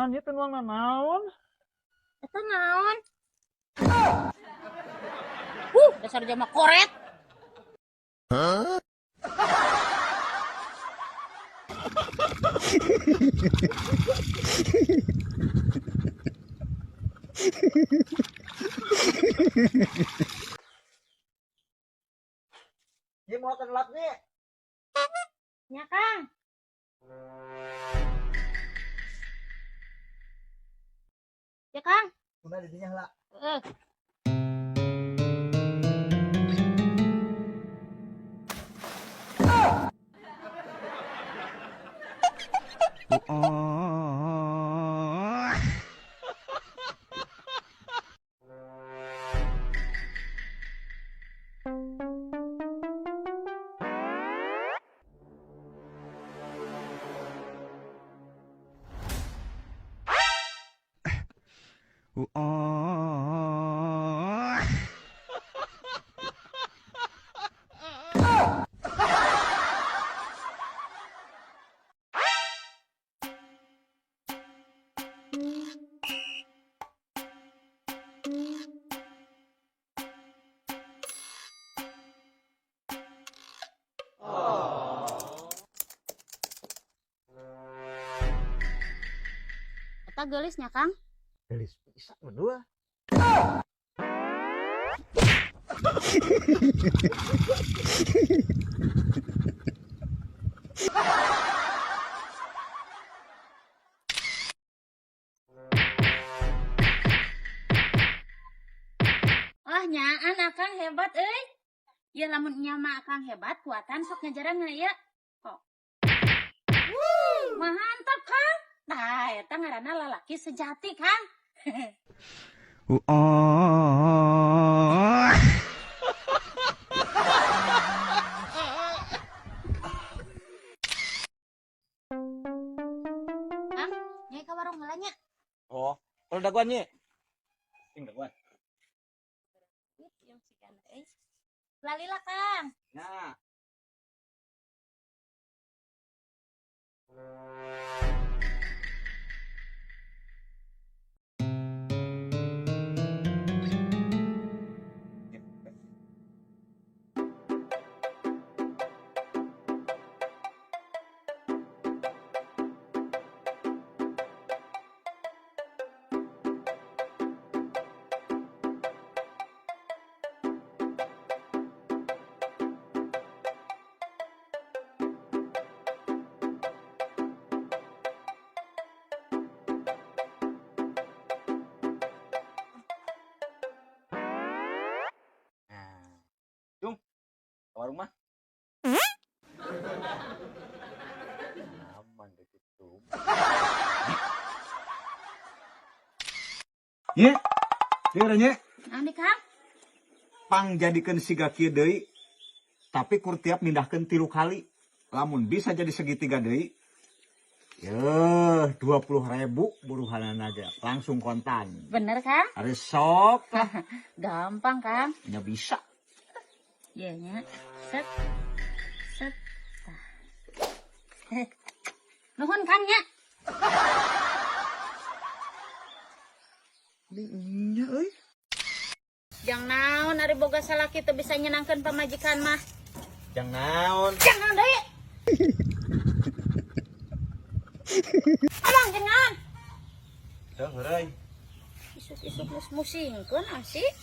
anjir teh nuang naon? Eta naon? Dasar jama koret. Dia mau telat nih. Ya, Kang. Ya, Kang. Udah didinya lah. Eta geulisnya, Kang. Gelis pisan berdua. Wah, nyaan Akang hebat euy. Ya lamun nyama Akang hebat, kuatan sok ngajaran ya. Kok. Mantap, Kang. Tah, eta ngaranna lalaki sejati, Kang. Kang, nyai ka warung heula nya. Oh, kalau daguan nih. Daguan. Yang sigan euy. Lalila, Kang. Nah. Jung, ke warung mah. Aman deh gitu. Nye, dengarnya Naon Kang? pang jadikeun siga kieu deui, tapi kur tiap mindahkeun 3 kali. Lamun bisa jadi segitiga deui, yeuh 20.000 buruhanan aja, langsung kontan. Bener, Kang? Ari sok lah. Gampang, Kang. Ya bisa. Iya nya. Set. Set. Tah. Nuhun, Kang nya. Nya euy. Jang naon ari boga salaki teu bisa nyenangkeun pamajikan mah. Jang naon? Jang naon deui? Abang jang naon? Teu heureui. Isuk-isuk musingkeun asik.